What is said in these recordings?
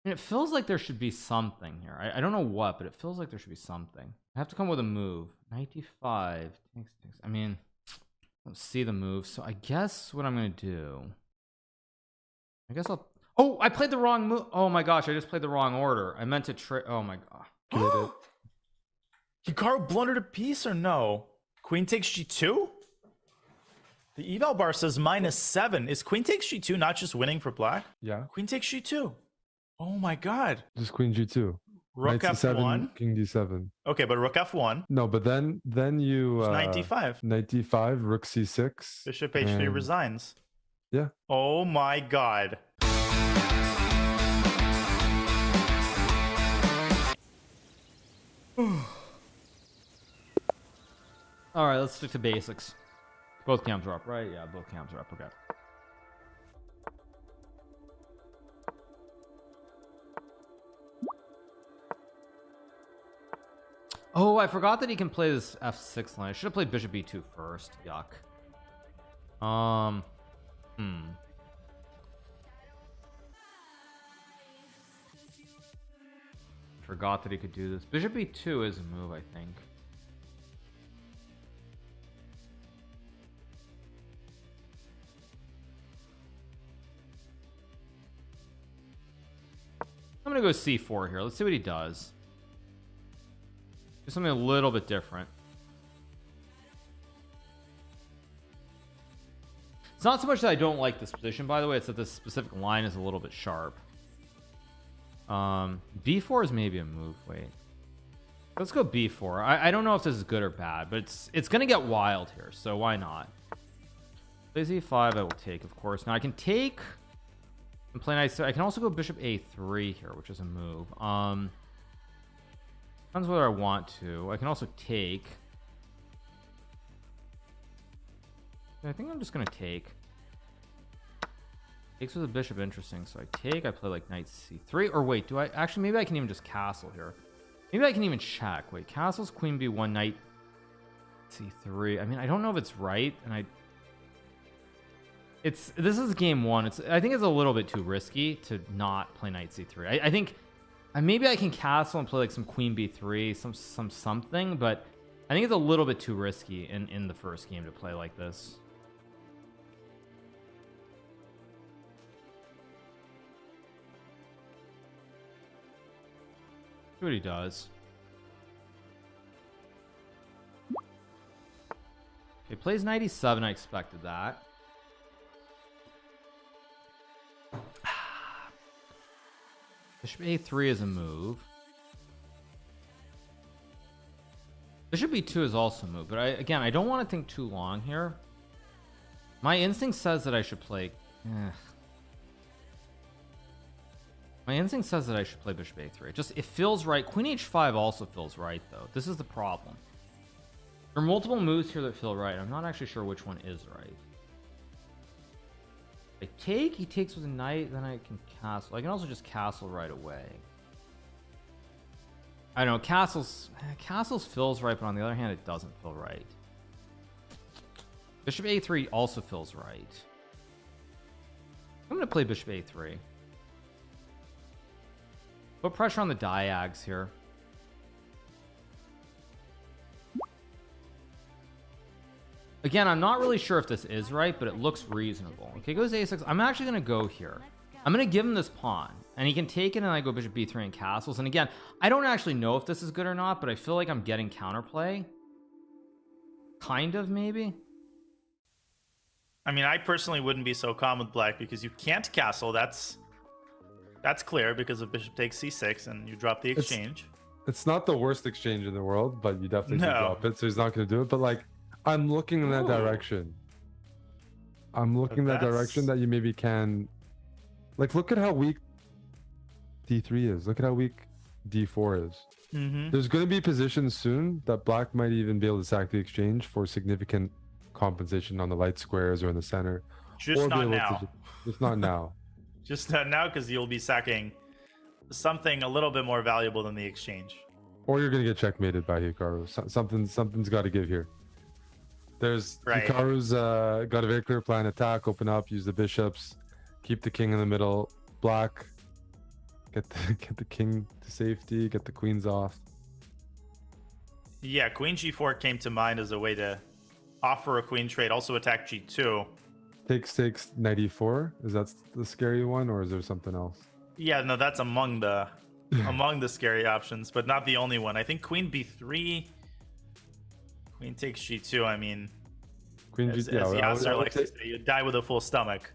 And it feels like there should be something here. I don't know what, but it feels like there should be something. I have to come with a move. 95 takes. I mean, I don't see the move, so I guess what I'm gonna do. I guess I'll. Oh, I played the wrong move. Oh my gosh, I just played the wrong order. I meant to trade. Oh my god. Hikaru blundered a piece or no? Queen takes g2? The eval bar says -7. Is queen takes g2 not just winning for black? Yeah. Queen takes g2. Oh my god. Just queen g2. Rook Knight c7, f1. king d7. Okay, but rook f1. No, but then you Knight d5. knight d5, rook c6. Bishop h3 and- resigns. Yeah. Oh my god. All right, let's stick to basics. Both cams are up, right? Yeah, both cams are up. Okay. Oh, I forgot that he can play this f6 line. I should have played bishop e2 first. Yuck. Forgot that he could do this. Bishop e2 is a move, I think. I'm gonna go c4 here. Let's see what he does. Do something a little bit different. It's not so much that I don't like this position, by the way. It's that this specific line is a little bit sharp. B4 is maybe a move. Wait, let's go b4. I don't know if this is good or bad, but it's gonna get wild here, so why not? Play e5. I will take, of course. Now I can take and play nice. I can also go bishop a3 here, which is a move. Depends whether I want to. I can also take. I think I'm just gonna take. Takes with a bishop, interesting. So I take. I play like knight c3. Or wait, do I actually? Maybe I can even just castle here. Maybe I can even check. Wait, castles, queen b1, knight c3. I mean, I don't know if it's right, and this is game one. I think it's a little bit too risky to not play knight c3. I think maybe I can castle and play like some queen b3, something, but I think it's a little bit too risky in the first game to play like this. See what he does. He plays 97. I expected that. Bishop a3 is a move. Bishop e2 is also a move, but again, I don't want to think too long here. My instinct says that I should play. My instinct says that I should play bishop a3. It feels right. Queen h5 also feels right, though. This is the problem. There are multiple moves here that feel right. I'm not actually sure which one is right. I take. He takes with a knight. Then I can castle. I can also just castle right away. I don't know. Castles feels right, but on the other hand, it doesn't feel right. Bishop a3 also feels right. I'm going to play bishop a3. Put pressure on the diags here. Again, I'm not really sure if this is right, but it looks reasonable. Okay, goes a6. I'm actually going to go here. I'm going to give him this pawn, and he can take it, and I go bishop b3 and castles. And again, I don't actually know if this is good or not, but I feel like I'm getting counterplay. Kind of, maybe. I mean, I personally wouldn't be so calm with black because you can't castle. That's clear because of bishop takes c6 and you drop the exchange. It's not the worst exchange in the world, but you definitely can No. drop it, so he's not going to do it. But like, I'm looking in that direction. I'm looking in that direction that you maybe can. Like, look at how weak d3 is. Look at how weak d4 is. There's going to be positions soon that black might even be able to sack the exchange for significant compensation on the light squares or in the center. Just not now. Just not now. Just not now because you'll be sacking something a little bit more valuable than the exchange. Or you're going to get checkmated by Hikaru. Something's got to give here. There's Hikaru's got a very clear plan: attack, open up, use the bishops, keep the king in the middle. Black get the king to safety, get the queens off. Yeah, queen g4 came to mind as a way to offer a queen trade, also attack g2. Takes knight e4. Is that the scary one, or is there something else? Yeah, no, that's among the scary options, but not the only one. I think queen b3, queen takes g2. I mean, Queen as G2. Yeah, Yasser likes to say, you die with a full stomach.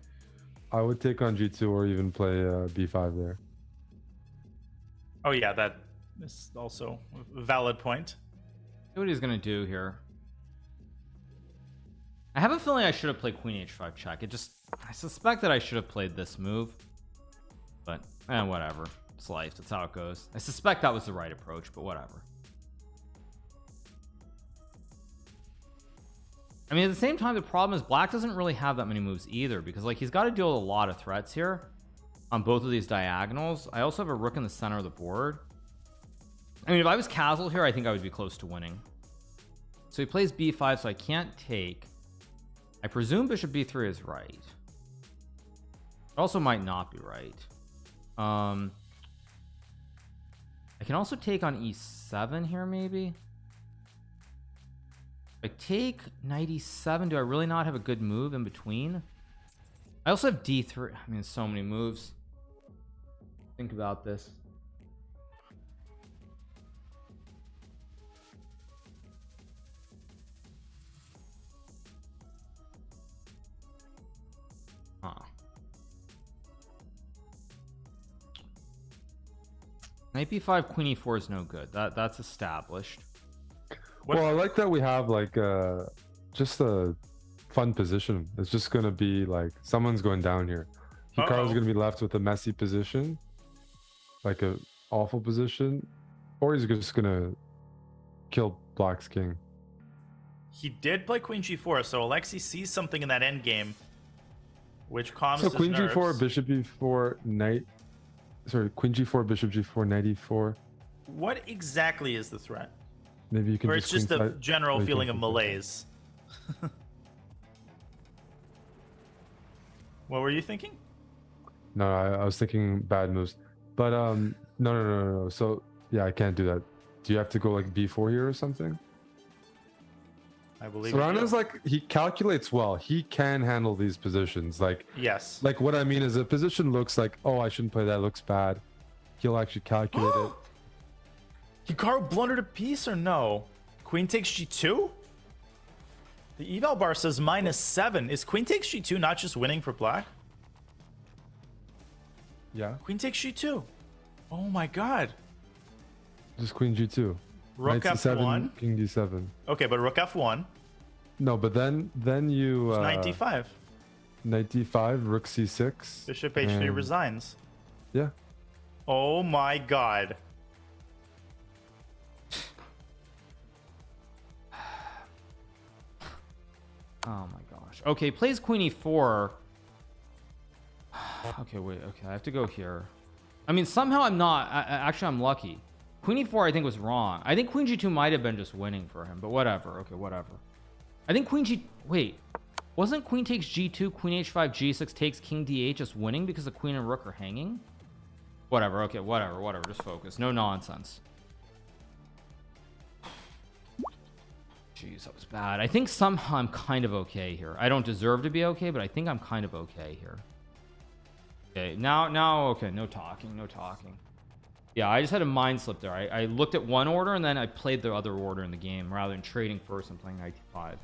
I would take on g2 or even play b5 there. Oh yeah, that is also a valid point. See what he's gonna do here. I have a feeling I should have played queen h5 check. I suspect that I should have played this move, but whatever. It's life. That's how it goes. I suspect that was the right approach, but whatever. I mean, at the same time, the problem is black doesn't really have that many moves either, because like he's got to deal with a lot of threats here on both of these diagonals. I also have a rook in the center of the board. I mean, if I was Castle here, I think I would be close to winning. So he plays b5, so I can't take. I presume bishop b3 is right. It also might not be right. I can also take on e7 here, maybe. If I take knight e7, do I really not have a good move in between? I also have d3. I mean, so many moves. Think about this. Knight b5, queen e4 is no good. That's established. What? Well, I like that we have like just a fun position. It's just gonna be like someone's going down here. Hikaru's gonna be left with a messy position, like a awful position, or he's just gonna kill black's king. He did play queen g4, so Alexei sees something in that endgame, which calms So his queen nerves. g4, bishop e4, knight. Sorry, queen g4, bishop g4, knight e4. What exactly is the threat? Maybe you can. Or it's just the queenside- general or you feeling can of queenside. malaise. What were you thinking? No, I was thinking bad moves, but no. So yeah, I can't do that. Do you have to go like b4 here or something? I believe Sarana's like, he calculates well. He can handle these positions. Like yes. what I mean is, a position looks like, oh, I shouldn't play that. It looks bad. He'll actually calculate it. Hikaru blundered a piece or no? Queen takes g2? The eval bar says -7. Is queen takes g2 not just winning for black? Yeah, Queen takes g2. Oh my god. just queen g2. Rook Knight c7, f1. king d7. Okay, but rook f1. No, but then you Knight d5. knight d5, rook c6. Bishop h3 and- resigns. Yeah. Oh my god. Oh my gosh. Okay, plays queen e4. Okay, wait. Okay, I have to go here. I mean, somehow I'm not. Actually, I'm lucky. Queen e4, I think, was wrong. I think queen g2 might have been just winning for him, but whatever. Okay, whatever. I think queen g... Wait. Wasn't queen takes g2, queen h5, g6 takes king d8 just winning because the queen and rook are hanging? Whatever. Okay, whatever. Just focus. No nonsense. Jeez, that was bad. I think somehow I'm kind of okay here. I don't deserve to be okay, but I think I'm kind of okay here. Okay, now, okay, no talking. Yeah, I just had a mind slip there. I looked at one order and then I played the other order in the game rather than trading first and playing knight d5.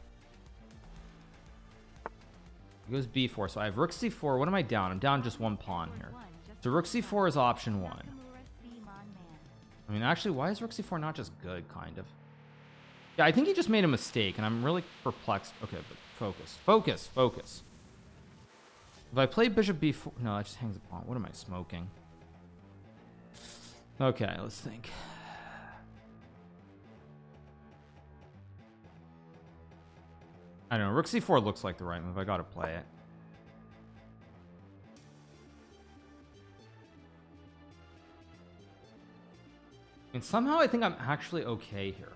He goes b4, so I have rook c4. What am I down? I'm down just one pawn here. So rook c4 is option one. I mean, actually, why is rook c4 not just good, kind of? Yeah, I think he just made a mistake, and I'm really perplexed. Okay, but focus. If I play bishop b4... No, that just hangs a pawn. What am I smoking? Okay, let's think. I don't know. Rook c4 looks like the right move. I gotta play it. And somehow I think I'm actually okay here.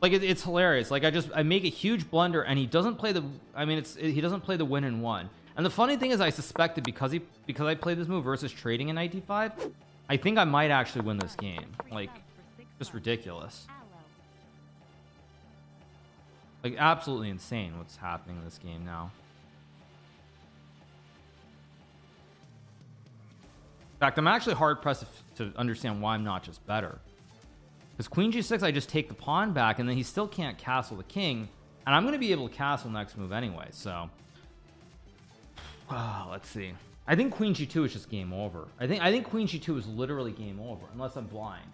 Like it's hilarious. Like I make a huge blunder and he doesn't play the. I mean, he doesn't play the win in one. And the funny thing is, I suspected because I played this move versus trading in knight d5, I think I might actually win this game. Like, just ridiculous. Like, absolutely insane what's happening in this game now. In fact, I'm actually hard pressed to understand why I'm not just better. Because queen g6, I just take the pawn back, and then he still can't castle the king, and I'm going to be able to castle next move anyway. So, let's see. I think queen g2 is just game over. I think queen g2 is literally game over, unless I'm blind.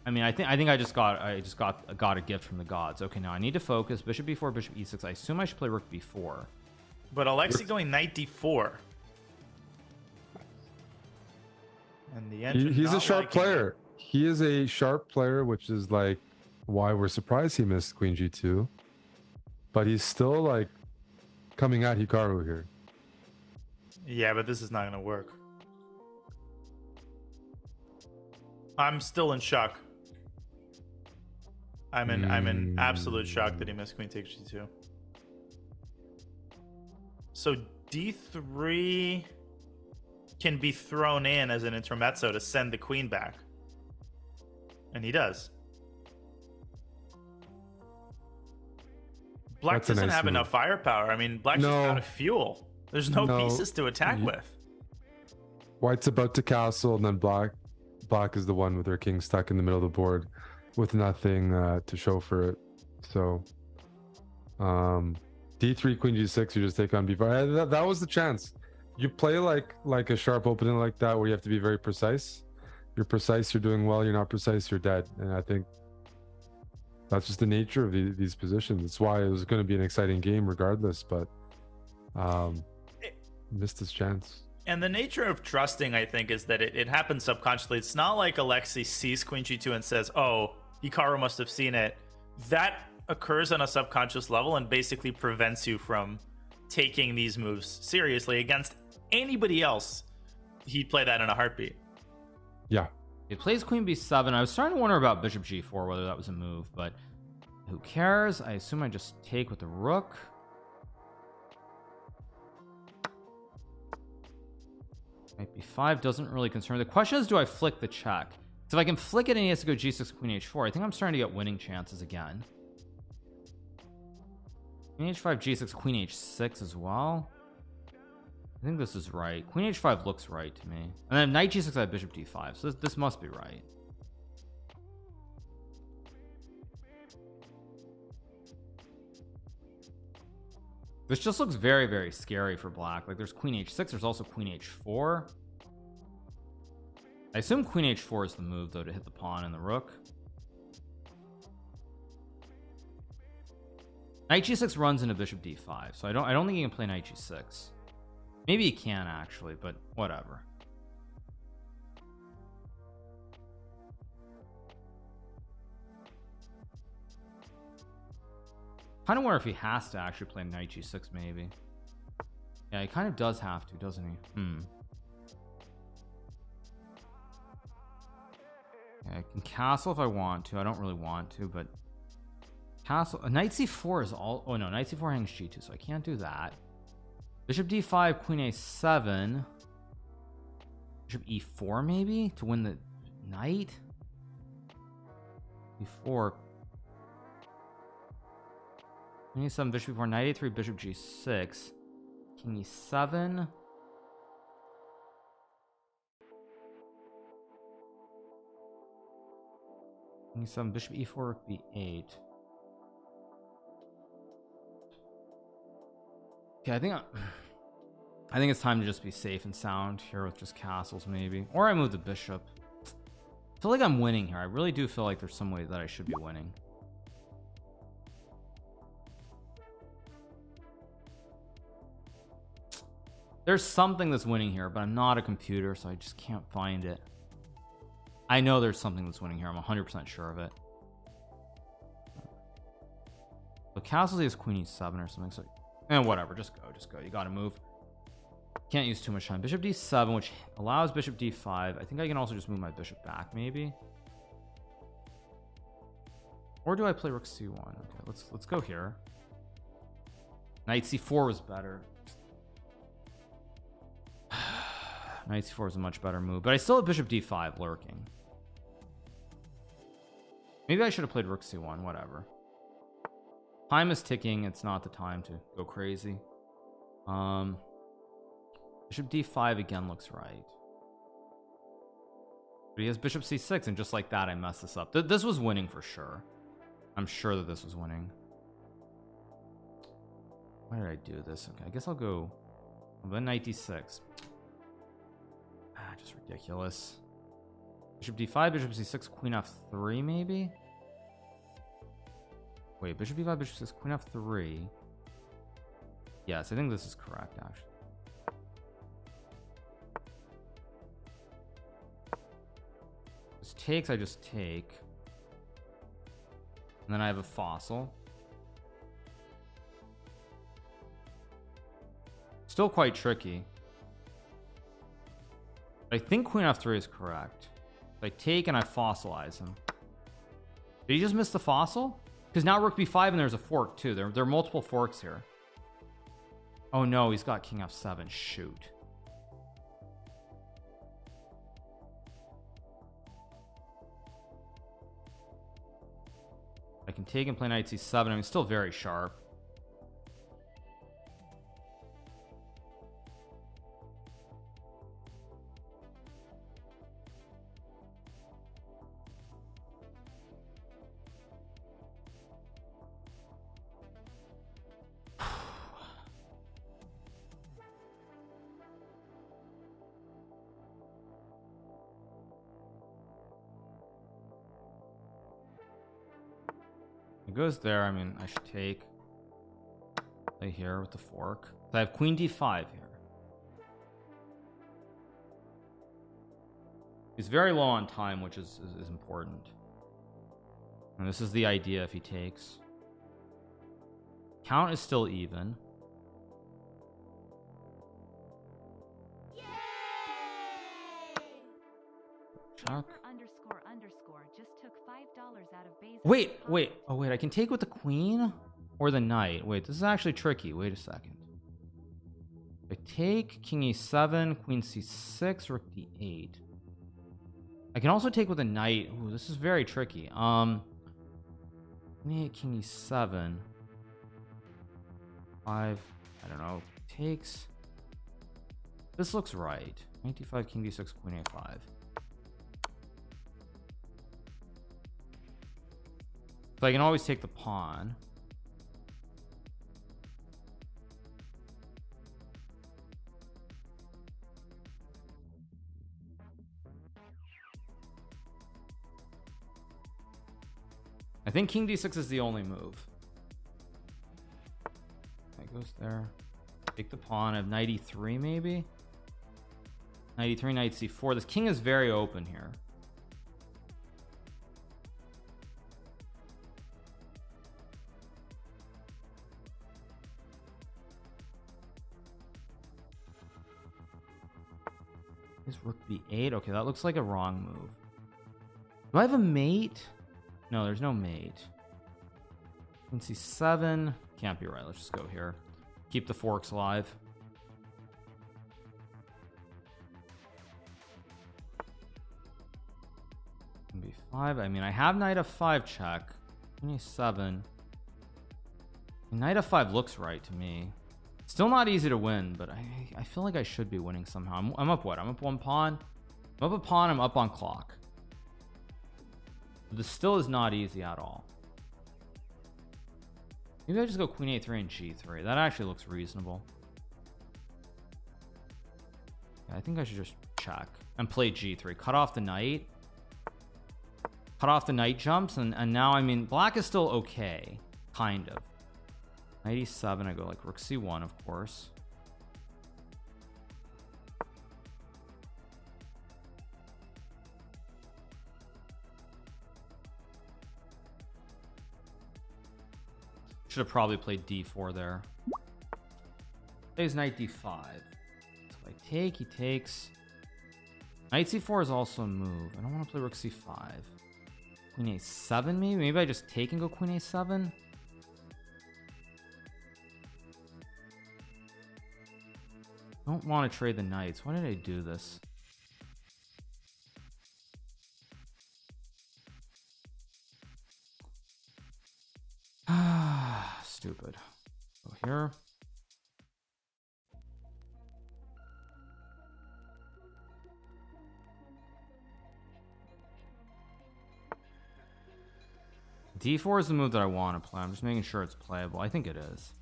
I mean, I think I just got a gift from the gods. Okay, now I need to focus. Bishop b4, bishop e6. I assume I should play rook b4. But Alexei going knight d4. And the engine He's a sharp liking player. He is a sharp player, which is like why we're surprised he missed queen g2. But he's still like coming at Hikaru here. Yeah, but this is not gonna work. I'm still in shock. I'm in absolute shock that he missed queen takes g2. So d3 can be thrown in as an intermezzo to send the queen back. And he does. Black That's a doesn't nice have move. enough firepower. I mean, Black's just out of fuel. There's no pieces to attack with. White's about to castle, and then black is the one with their king stuck in the middle of the board with nothing to show for it. So d3 queen g6, you just take on b5. That was the chance. You play like a sharp opening like that where you have to be very precise. You're precise, you're doing well. You're not precise, you're dead. And I think that's just the nature of these positions. It's why it was going to be an exciting game regardless, but missed his chance. And the nature of trusting, I think, is that it happens subconsciously. It's not like Alexei sees queen g2 and says, oh, Hikaru must have seen it. That occurs on a subconscious level and basically prevents you from taking these moves seriously. Against anybody else, he'd play that in a heartbeat. Yeah. He plays queen b7. I was starting to wonder about bishop g4, whether that was a move, but who cares? I assume I just take with the rook. Knight b5 doesn't really concern. The question is, do I flick the check? So if I can flick it and he has to go g6, queen h4, I think I'm starting to get winning chances again. Queen h5, g6, queen h6 as well. I think this is right. Queen h5 looks right to me. And then knight g6, I have bishop d5. So this must be right. This just looks very, very scary for black. Like, there's queen h6. There's also queen h4. I assume queen h4 is the move, though, to hit the pawn and the rook. Knight g6 runs into bishop d5. So I don't think he can play knight g6. Maybe he can, actually, but whatever. Kind of wonder if he has to actually play knight g6, maybe. Yeah, he kind of does have to, doesn't he? Yeah, I can castle if I want to. I don't really want to, but castle. Knight c4 is all. Oh no, knight c4 hangs g2, so I can't do that. Bishop d5, queen a7. Bishop e4 maybe to win the knight. e4. Queen e7, bishop e4, knight a3, bishop g6, king e7. King e7, bishop e4, rook b8. Okay, I think it's time to just be safe and sound here with just castles maybe, or I move the bishop. I feel like I'm winning here. I really do feel like there's some way that I should be winning. There's something that's winning here, but I'm not a computer, so I just can't find it. I know there's something that's winning here. I'm 100% sure of it. So castle is queen e7 or something. So, whatever. Just go. You gotta move. Can't use too much time. Bishop d7, which allows bishop d5. I think I can also just move my bishop back, maybe. Or do I play rook c1? Okay, let's go here. Knight c4 was better. Knight c4 is a much better move, but I still have bishop d5 lurking. Maybe I should have played rook c1. Whatever. Time is ticking. It's not the time to go crazy. Bishop d5 again looks right. But he has bishop c6, and just like that, I messed this up. This was winning for sure. I'm sure that this was winning. Why did I do this? Okay, I guess I'll go knight d6. Just ridiculous. Bishop d5, bishop c6, queen f3 maybe? Wait, bishop d5, bishop c6, queen f3. Yes, I think this is correct, actually. This takes, I just take. And then I have a fossil. Still quite tricky. I think queen f3 is correct. I take and I fossilize him. Did he just miss the fossil? Because now rook b5 and there's a fork too. There are multiple forks here. Oh no, he's got king f7. Shoot. I can take and play knight c7. I mean, still very sharp. It goes there. I mean, I should take play here with the fork. So I have queen d5 here. He's very low on time, which is important. And this is the idea if he takes. Count is still even. Check. Just took $5 out of base. Wait. Oh, wait. I can take with the queen or the knight. Wait, this is actually tricky. Wait a second. I take king e7, queen c6, rook d8. I can also take with a knight. Ooh, this is very tricky. King e7. 5. I don't know. Takes. This looks right. Knight d5, king d6, queen a5. So I can always take the pawn. I think king d6 is the only move. That goes there. Take the pawn. I have knight e3 maybe. Knight e3, knight c4. This king is very open here. Is rook b8? Okay, that looks like a wrong move. Do I have a mate? No, there's no mate. Queen c7. Can't be right. Let's just go here. Keep the forks alive. Queen b5. I mean, I have knight f5 check. Queen a7. Knight f5 looks right to me. Still not easy to win, but I feel like I should be winning somehow. I'm up what? I'm up one pawn. I'm up a pawn. I'm up on clock. This still is not easy at all. Maybe I just go queen a3 and g3. That actually looks reasonable. Yeah, I think I should just check and play g3. Cut off the knight. Cut off the knight jumps, and now, I mean, black is still okay. Kind of. Knight e7, I go like rook c1, of course. Should have probably played d4 there. Plays knight d5. So if I take, he takes. Knight c4 is also a move. I don't want to play rook c5. Queen a7 maybe? Maybe I just take and go queen a7? Don't want to trade the knights. Why did I do this? Stupid. Go here. D4 is the move that I want to play. I'm just making sure it's playable. I think it is.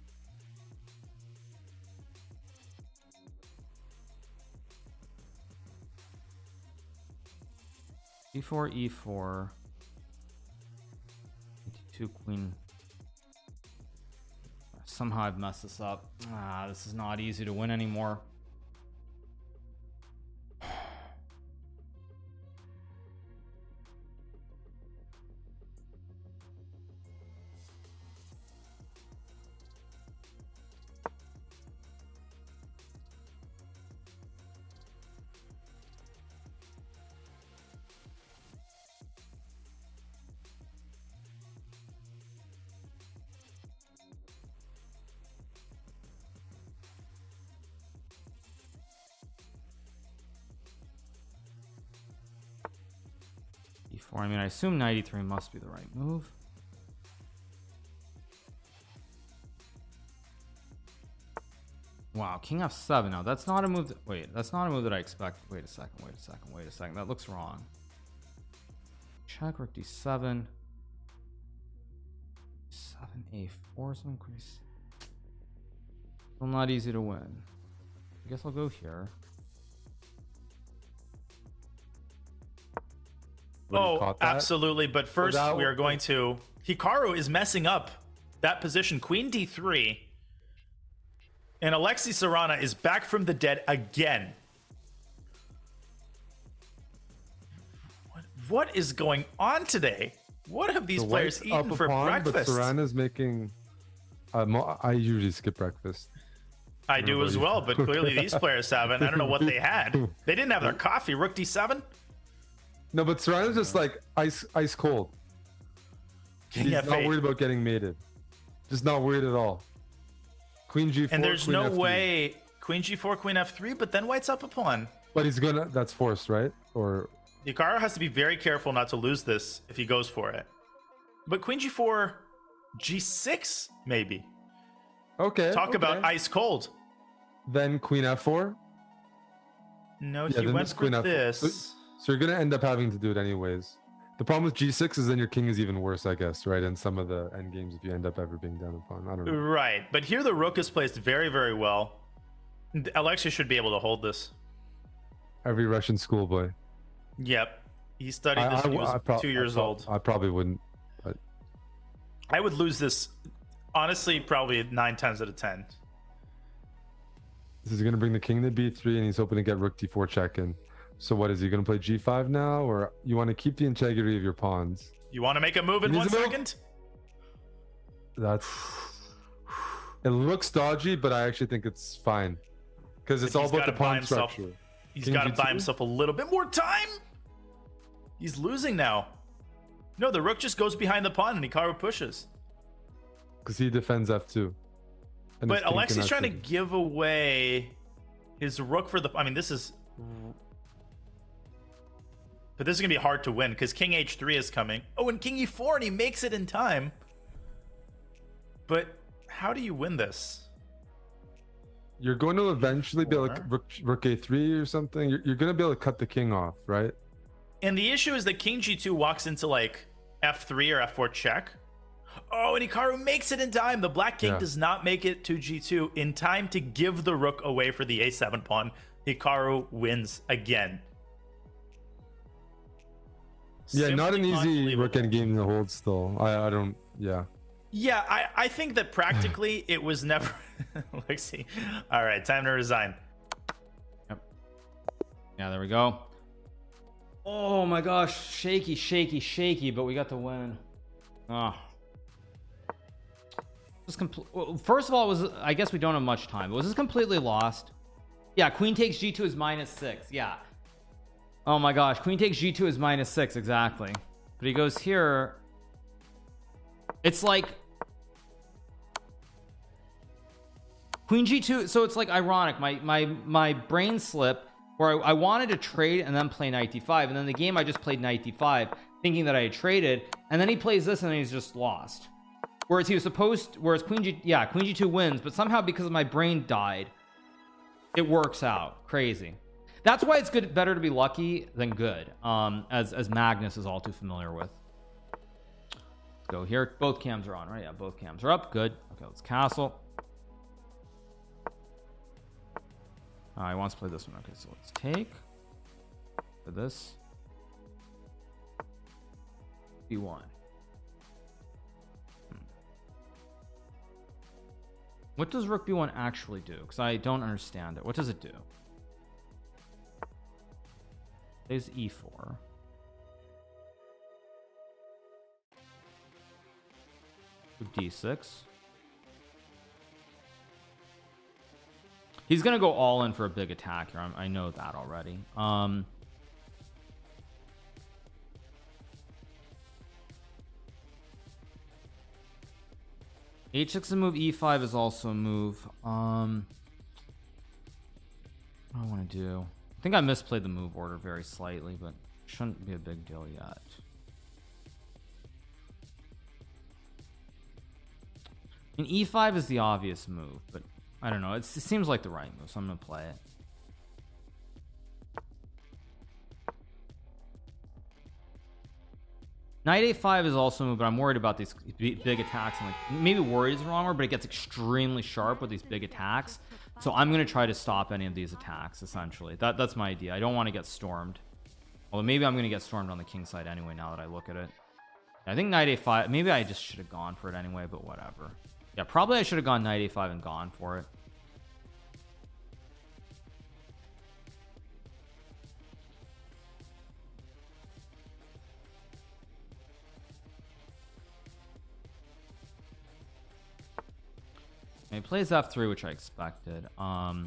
D4, E4. D2, queen. Somehow I've messed this up. This is not easy to win anymore. I mean, I assume 93 must be the right move. Wow, King F7. Now that's not a move that, wait, that's not a move that I expect. Wait a second. That looks wrong. Check, rook D7. 7A4, something crazy. Still not easy to win. I guess I'll go here. Oh, absolutely. But first, we are going to... Hikaru is messing up that position. Queen D3. And Alexei Sarana is back from the dead again. What is going on today? What have these players eaten for breakfast? But Sarana's making... I usually skip breakfast. I do as well, but clearly these players haven't. I don't know what they had. They didn't have their coffee. Rook D7? No, but Sarana's just like ice cold. He's not worried about getting mated. Just not worried at all. Queen G4. And there's no way Queen G4, Queen F3, but then White's up a pawn. But he's gonna. That's forced, right? Or Hikaru has to be very careful not to lose this if he goes for it. But Queen G4, G6, maybe. Okay. Talk about ice cold. Then Queen F4. No, he went for this. So you're gonna end up having to do it anyways. The problem with G6 is then your king is even worse, I guess, right? In some of the end games, if you end up ever being down a pawn, I don't know. Right, but here the rook is placed very, very well. Alexei should be able to hold this. Every Russian schoolboy. Yep, he studied this when he was 2 years old. I probably wouldn't. But I would lose this, honestly, probably 9 times out of 10. This is gonna bring the king to B3, and he's hoping to get rook D4 check in. So what is he going to play G5 now, or you want to keep the integrity of your pawns? You want to make a move in 1 second? That's... It looks dodgy, but I actually think it's fine. Because it's all about the pawn structure. He's got to buy himself a little bit more time. He's losing now. No, the rook just goes behind the pawn and Hikaru pushes. Because he defends F2. But Alexei's trying to give away his rook for the... I mean, this is... But this is going to be hard to win because King H3 is coming. Oh, and King E4, and he makes it in time. But how do you win this? You're going to eventually be able to rook A3 or something. You're going to be able to cut the king off, right? And the issue is that King G2 walks into like F3 or F4 check. Oh, and Hikaru makes it in time. The black king does not make it to G2 in time to give the rook away for the A7 pawn. Hikaru wins again. Yeah, not an easy rook end game to hold still. I don't, yeah. Yeah, I think that practically it was never... Let's see. All right, time to resign. Yep. Yeah, there we go. Oh my gosh, shaky, but we got the win. Oh. Well, first of all, I guess we don't have much time. Was this completely lost? Yeah, queen takes G2 is -6. Yeah. Oh my gosh, queen takes G2 is -6, exactly. But he goes here. It's like... Queen G2. So it's like ironic. My brain slip where I wanted to trade and then play knight d5, and then the game I just played knight d5 thinking that I had traded, and then he plays this and then he's just lost. Whereas he was supposed, whereas Queen G2 wins, but somehow because my brain died, it works out. Crazy. That's why it's better to be lucky than good, as Magnus is all too familiar with. Let's go here. Both cams are on, right? Yeah, both cams are up. Good. Okay, let's castle. He wants to play this one. Okay, so let's take for this b1. What does rook b1 actually do? Because I don't understand it. What does it do? Plays e4. D6. He's gonna go all in for a big attack here. I know that already. H6 is a move. E5 is also a move. What do I want to do? I think I misplayed the move order very slightly, but shouldn't be a big deal yet. I mean, E5 is the obvious move, but I don't know. It seems like the right move, so I'm gonna play it. Knight A5 is also a move, but I'm worried about these big attacks. I'm like, maybe worried is the wrong word, but it gets extremely sharp with these big attacks. So I'm gonna try to stop any of these attacks. Essentially, that's my idea. I don't want to get stormed. Although maybe I'm gonna get stormed on the king side anyway. Now that I look at it, I think Knight A5. Maybe I just should have gone for it anyway, but whatever. Yeah, probably I should have gone Knight A5 and gone for it. He plays F3, which I expected. E8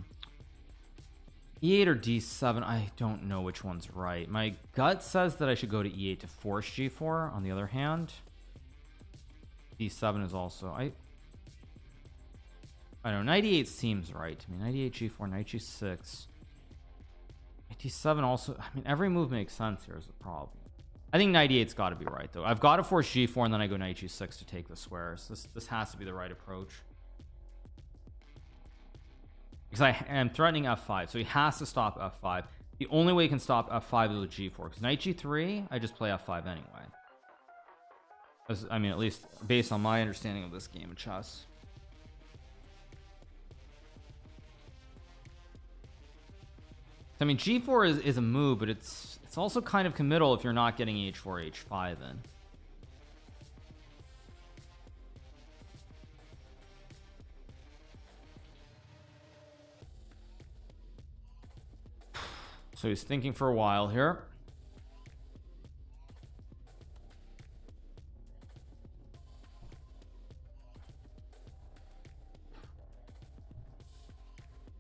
or D7, I don't know which one's right. My gut says that I should go to E8 to force G4. On the other hand, D7 is also I don't know. Knight E8 seems right to me. Knight E8 G4, Knight G6, Knight D7 also. I mean, every move makes sense here is the problem. I think Knight E8's got to be right though. I've got to force G4 and then I go Knight G6 to take the squares. This has to be the right approach. Because I am threatening F5, so he has to stop F5. The only way he can stop F5 is with G4, because Knight G3 I just play F5 anyway. I mean, at least based on my understanding of this game of chess. I mean, G4 is a move, but it's also kind of committal if you're not getting H4 H5 in. So he's thinking for a while here.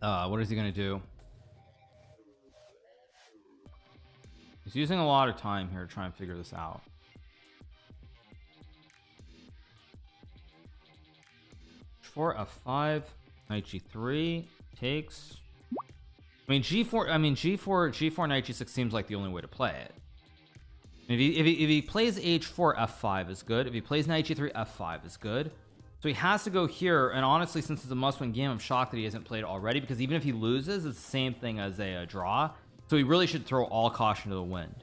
What is he going to do? He's using a lot of time here to try and figure this out. H4, F5, Knight G3 takes. I mean, G4 Knight G6 seems like the only way to play it. If he plays H4, F5 is good. If he plays Knight G3, F5 is good. So he has to go here, and honestly, since it's a must-win game, I'm shocked that he hasn't played already, because even if he loses, it's the same thing as a draw. So he really should throw all caution to the wind.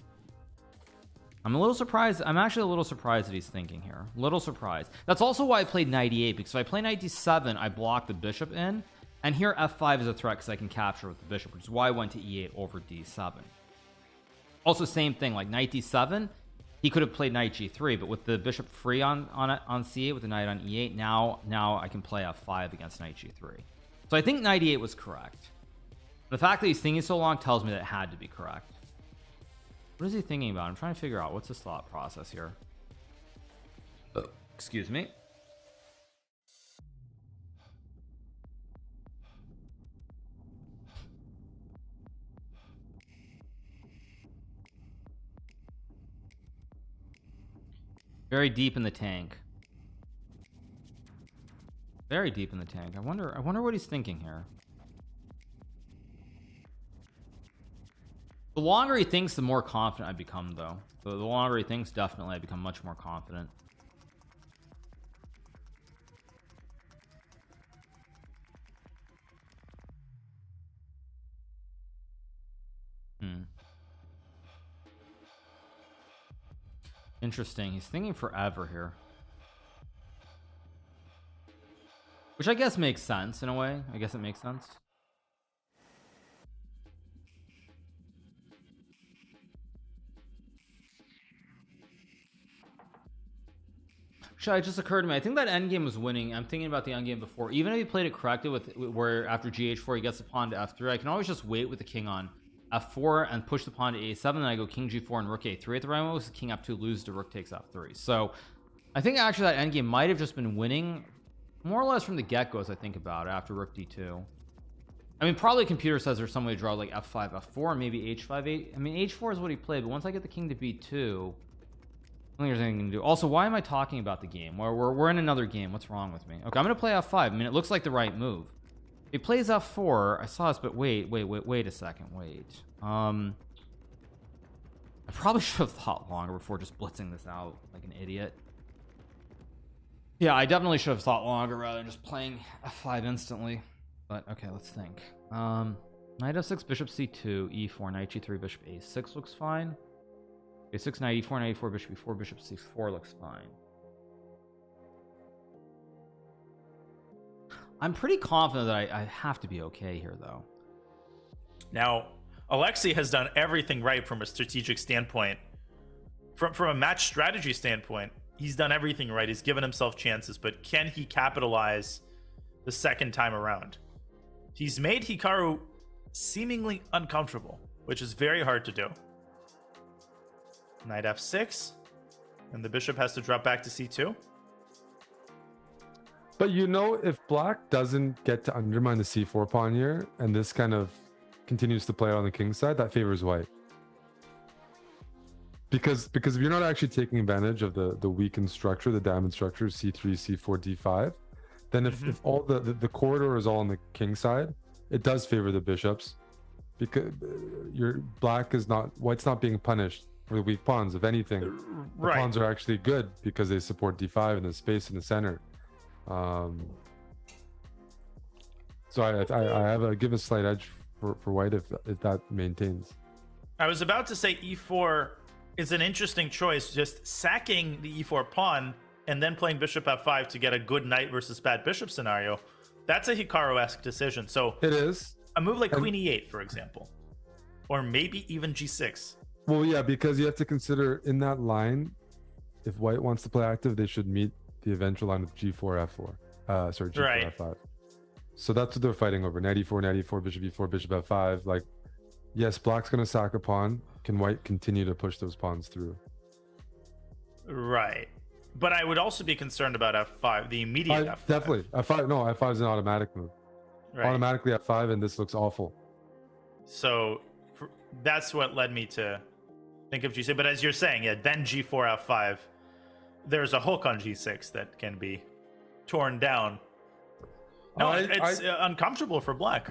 I'm a little surprised. I'm actually a little surprised that he's thinking here. Little surprised. That's also why I played Knight E8, because if I play Knight D7, I block the bishop in. And here F5 is a threat because I can capture with the bishop, which is why I went to E8 over D7. Also, same thing, like Knight D7, he could have played Knight G3, but with the bishop free on C8, with the knight on E8, now I can play F5 against Knight G3. So I think Knight E8 was correct. The fact that he's thinking so long tells me that it had to be correct. What is he thinking about? I'm trying to figure out what's his thought process here. Excuse me. Very deep in the tank. Very deep in the tank. I wonder what he's thinking here. The longer he thinks, the more confident I become, though. The longer he thinks, definitely I become much more confident. Interesting. He's thinking forever here. Which I guess makes sense in a way. I guess it makes sense. Actually, it just occurred to me. I think that endgame was winning. I'm thinking about the endgame before. Even if he played it correctly with where after GH4 he gets the pawn to F3, I can always just wait with the king on F4 and push the pawn to A7. Then I go king G4 and rook A3 at the right moment. King F2 loses to rook takes F3. So I think actually that endgame might have just been winning more or less from the get-go as I think about it after rook D2. I mean, probably computer says there's some way to draw like F5, F4, maybe H5, 8. I mean, H4 is what he played, but once I get the king to B2, I don't think there's anything to do. Also, why am I talking about the game? We're in another game. What's wrong with me? Okay, I'm gonna play F5. I mean, it looks like the right move. He plays F4. I saw this, but wait a second. Wait. I probably should have thought longer before just blitzing this out like an idiot. Yeah, I definitely should have thought longer rather than just playing F5 instantly. But okay, let's think. Knight F6, bishop C2, E4, knight G3, bishop A6 looks fine. A6, knight E4, knight E4, bishop E4, bishop C4 looks fine. I'm pretty confident that I have to be okay here, though. Now, Alexei has done everything right from a strategic standpoint. From a match strategy standpoint, he's done everything right. He's given himself chances, but can he capitalize the second time around? He's made Hikaru seemingly uncomfortable, which is very hard to do. Knight F6, and the bishop has to drop back to C2. But you know, if black doesn't get to undermine the C4 pawn here, and this kind of continues to play out on the king's side, that favors white. Because if you're not actually taking advantage of the weakened structure, the damaged structure, C3, C4, D5, then if all the corridor is all on the king side, it does favor the bishops. Because your black is not, white's not being punished for the weak pawns. If anything, the pawns are actually good because they support D5 and the space in the center. So I have a give a slight edge for white if that maintains. I was about to say E4 is an interesting choice, just sacking the E4 pawn and then playing bishop F5 to get a good knight versus bad bishop scenario. That's a Hikaru-esque decision. So it is a move like Queen E8, for example, or maybe even G6. Well, yeah, because you have to consider in that line, if white wants to play active, they should meet the eventual line with G4, F4. Sorry, G4, Right. F5. So that's what they're fighting over. Knight E4, Knight E4, bishop E4, bishop F5. Like, yes, black's going to sack a pawn. Can white continue to push those pawns through? Right. But I would also be concerned about F5, the immediate F5. Definitely. F5, no, F5 is an automatic move. Right. Automatically F5, and this looks awful. So that's what led me to think of G6. But as you're saying, yeah, then G4, F5, there's a hook on G6 that can be torn down. No, it's uncomfortable for black.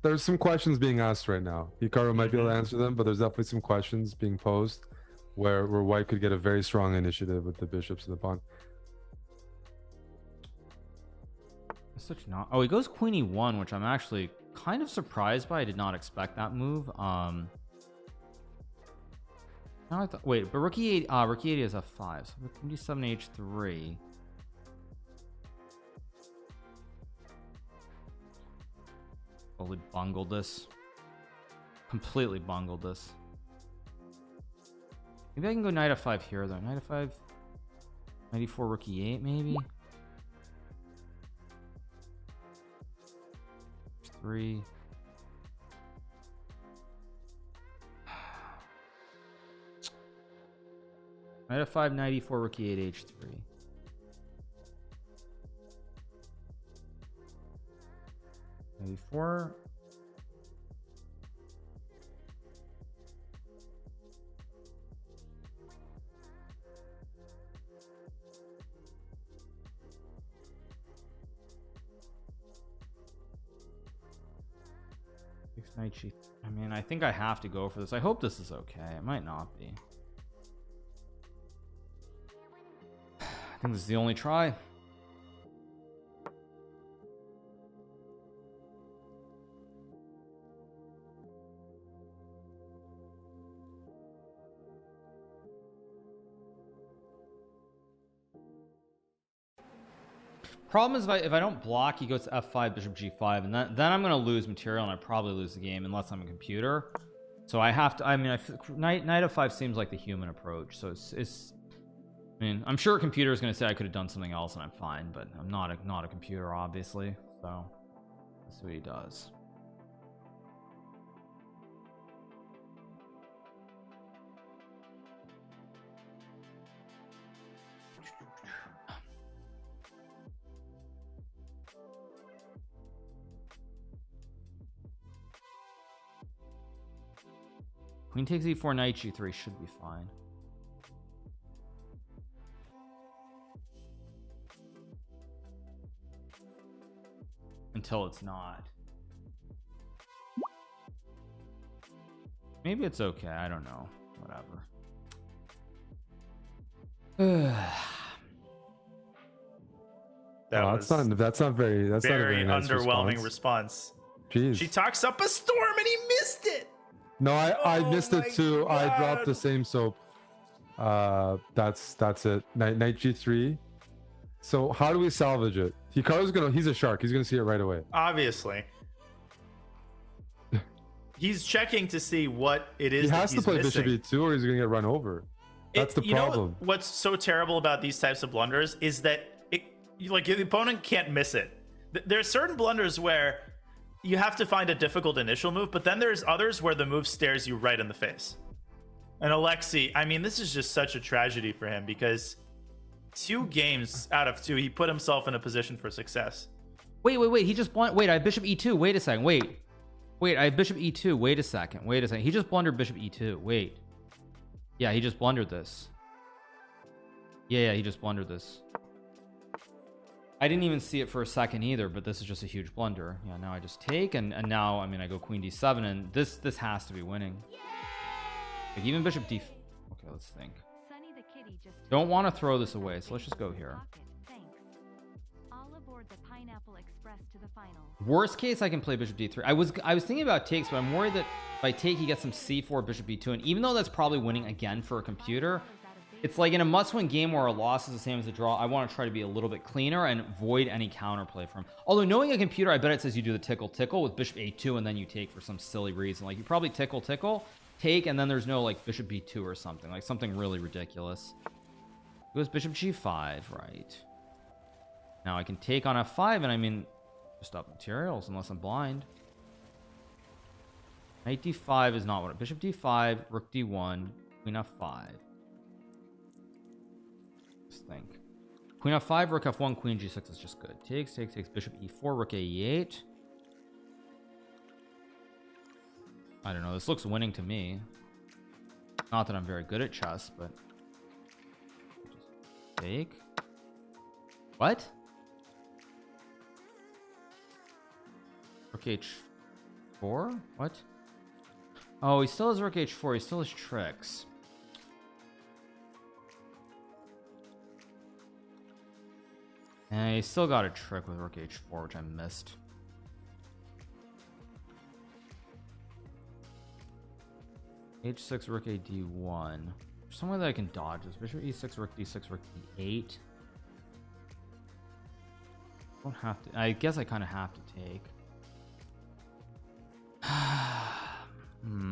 There's some questions being asked right now. Hikaru might be able to answer them, but there's definitely some questions being posed where white could get a very strong initiative with the bishops and the pawn. Such not. Oh, he goes Queen E1, which I'm actually kind of surprised by. I did not expect that move. Now I thought, wait, but rook E8, rook E8 is F5, so rook D7 H3. Totally bungled this. Completely bungled this. Maybe I can go knight F5 here though. Knight F5, knight E4, rook E8 maybe. 3. Knight F5, knight E4, rook E8, H3. Knight E4. knight g. I mean, I think I have to go for this. I hope this is okay. It might not be. I think this is the only try. Problem is if I don't block, he goes to f5, bishop g5, and then I'm gonna lose material, and I probably lose the game unless I'm a computer. So I have to. I mean, knight f5 seems like the human approach. So it's. I mean, I'm sure a computer is gonna say I could have done something else, and I'm fine. But I'm not a computer, obviously. So let's see what he does. Queen takes e4, knight g3 should be fine. Until it's not. Maybe it's okay. I don't know. Whatever. That's not very. That's not a very nice underwhelming response. Jeez. She talks up a storm and he missed it. No, I Oh missed my it too. God. I dropped the same soap. That's it. Knight g3. So how do we salvage it? He's a shark. He's gonna see it right away. Obviously. He's checking to see what it is. He has to play missing. bishop e2 or he's gonna get run over. That's the problem. Know what's so terrible about these types of blunders is that the opponent can't miss it. There are certain blunders where you have to find a difficult initial move, but then there's others where the move stares you right in the face. And Alexei, I mean, this is just such a tragedy for him because 2 games out of 2, he put himself in a position for success. Wait. He just wait. I have bishop e2. Wait a second. Wait. I have bishop e2. Wait a second. He just blundered bishop e2. Wait. Yeah, he just blundered this. Yeah, he just blundered this. I didn't even see it for a second either, but this is just a huge blunder. Yeah, now I just take, and now, I mean, I go queen d7, and this has to be winning. Like even bishop d. Okay, let's think. Sunny the kitty just Don't want to throw this away, so let's just go here. Thanks. All aboard the Pineapple Express to the final. Worst case, I can play bishop d3. I was thinking about takes, but I'm worried that if I take, he gets some c4, bishop b2, and even though that's probably winning again for a computer, it's like in a must-win game where a loss is the same as a draw. I want to try to be a little bit cleaner and avoid any counterplay from him. Although knowing a computer, I bet it says you do the tickle with bishop a2 and then you take for some silly reason. Like you probably tickle, take, and then there's no like bishop b2 or something, like something really ridiculous. It goes bishop g5, right? Now I can take on f5, and I mean, just up materials unless I'm blind. Knight d5 is not what. Bishop d5, rook d1, queen f5. Think queen f5, rook f1, queen g6 is just good. Takes, bishop e4, rook e8. I don't know, this looks winning to me. Not that I'm very good at chess, but just take. What? Rook h4? What? Oh, he still has rook h4. He still has tricks. And he still got a trick with rook h4, which I missed. h6, rook a d1. There's somewhere that I can dodge this. Bishop e6, rook d6, rook d8. Don't have to. I guess I kind of have to take.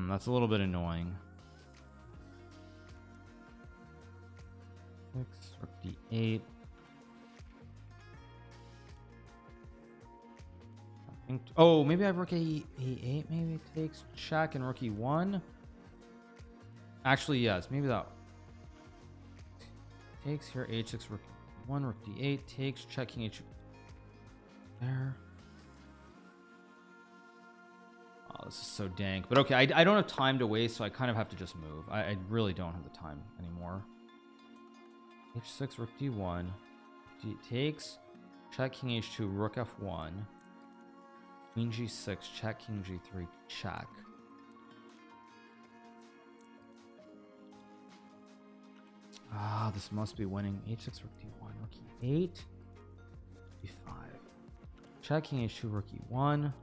That's a little bit annoying. 6, rook d8. Oh, maybe I have rook e8. Maybe it takes check and rook e1. Actually, yes. Maybe that takes here. h6, rook e1, rook d8 takes check king h. There. Oh, this is so dank. But okay, I don't have time to waste, so I kind of have to just move. I really don't have the time anymore. h6, rook d1. D takes check king h2, rook f1. Queen g6, check, king g3, check. Ah, this must be winning. H6, rook d1, rook e8, d5. Check, king h2, rook e1.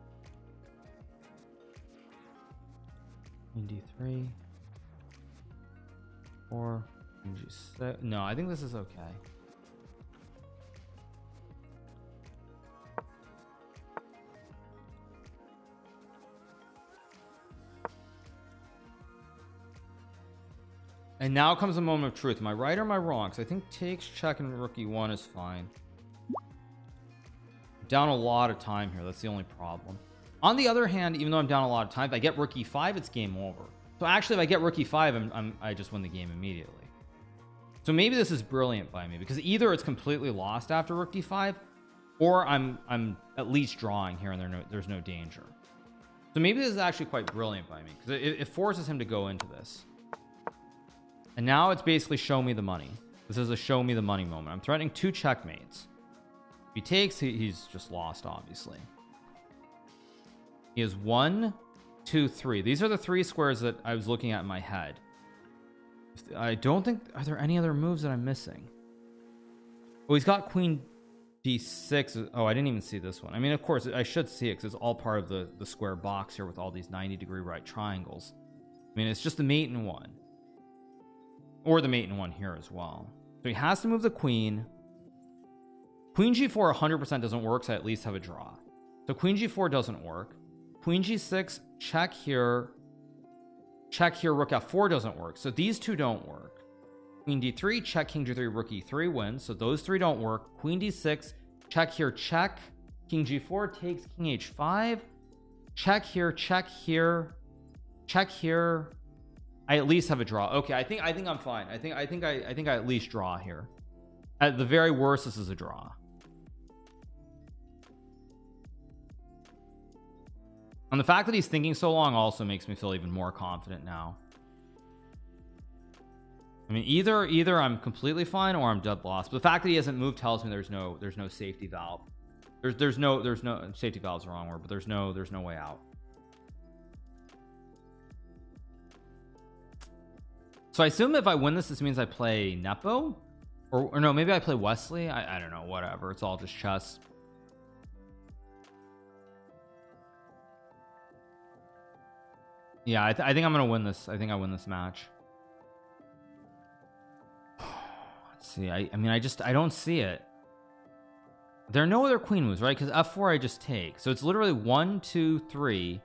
Queen d3. 4, king g6. No, I think this is okay. And now comes a moment of truth. Am I right or am I wrong? Because I think takes, check, and rook e1 is fine. Down a lot of time here. That's the only problem. On the other hand, even though I'm down a lot of time, if I get rook e5, it's game over. So actually, if I get rook e5, I just win the game immediately. So maybe this is brilliant by me, because either it's completely lost after rook d5, or I'm at least drawing here and there's no danger. So maybe this is actually quite brilliant by me, because it forces him to go into this. And now it's basically show me the money. This is a show me the money moment. I'm threatening 2 checkmates. If he takes, he's just lost, obviously. He has 1, 2, 3. These are the 3 squares that I was looking at in my head. I don't think... Are there any other moves that I'm missing? Oh, he's got queen d6. Oh, I didn't even see this one. I mean, of course, I should see it because it's all part of the square box here with all these 90-degree right triangles. I mean, it's just the mate in one. Or the mate in one here as well. So he has to move the queen. Queen g4 100% doesn't work, so I at least have a draw. So queen g4 doesn't work. Queen g6, check here. Check here, rook f4 doesn't work. So these two don't work. Queen d3, check, king g3, rook e3 wins. So those 3 don't work. Queen d6, check here, check. King g4 takes king h5. Check here, check here. Check here. I at least have a draw. Okay, I think I'm fine. I think I at least draw here. At the very worst, this is a draw. And the fact that he's thinking so long also makes me feel even more confident now. I mean, either I'm completely fine or I'm dead lost. But the fact that he hasn't moved tells me there's no safety valve. There's no safety valve's the wrong word, but there's no way out. So I assume if I win this means I play Nepo, or no, maybe I play Wesley. I don't know, whatever. It's all just chess. Yeah, I think I'm gonna win this. I think I win this match. Let's see. I mean, I don't see it. There are no other queen moves, right? Because f4 I just take. So it's literally 1, 2, 3,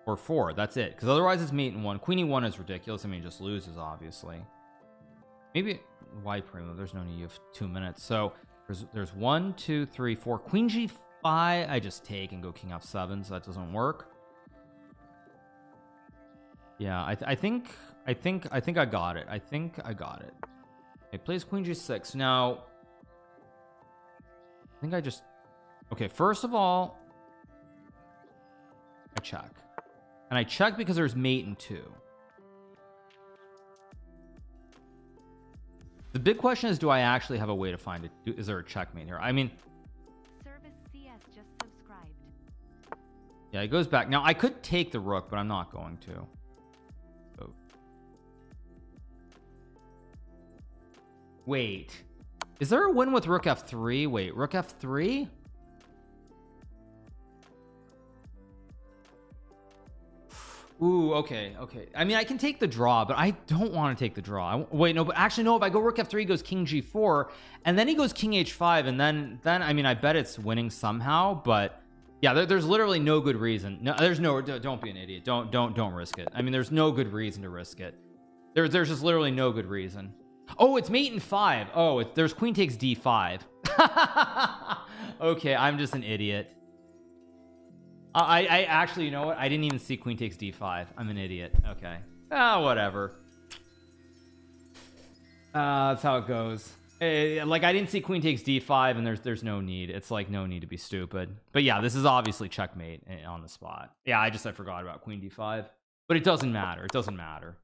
or 4. That's it. Because otherwise it's mate in 1. Queen e1 is ridiculous. I mean, it just loses, obviously. Maybe why primo? There's no need. You have 2 minutes. So there's 1, 2, 3, 4. Queen g5. I just take and go king f7. So that doesn't work. Yeah, I think I got it. I think I got it. It plays queen g6. Now, I think I just... Okay, first of all, I check. And I check because there's mate in 2. The big question is, do I actually have a way to find it? Is there a checkmate here? I mean... Service CS just subscribed. Yeah, it goes back. Now, I could take the rook, but I'm not going to. Oh. Wait. Is there a win with rook f3? Wait, rook f3? Ooh, okay. I mean, I can take the draw, but I don't want to take the draw. Wait, no, but actually, no. If I go rook f3, he goes king g4, and then he goes king h5, and then I mean, I bet it's winning somehow. But yeah, there's literally no good reason. No, there's no. Don't be an idiot. Don't risk it. I mean, there's no good reason to risk it. There's just literally no good reason. Oh, it's mate in 5. Oh, there's queen takes d5. Okay, I'm just an idiot. I actually, you know what? I didn't even see queen takes d5. I'm an idiot. Okay. Whatever. That's how it goes. Like, I didn't see queen takes d5, and there's no need. It's like no need to be stupid. But yeah, this is obviously checkmate on the spot. Yeah, I forgot about queen d5. But it doesn't matter. It doesn't matter.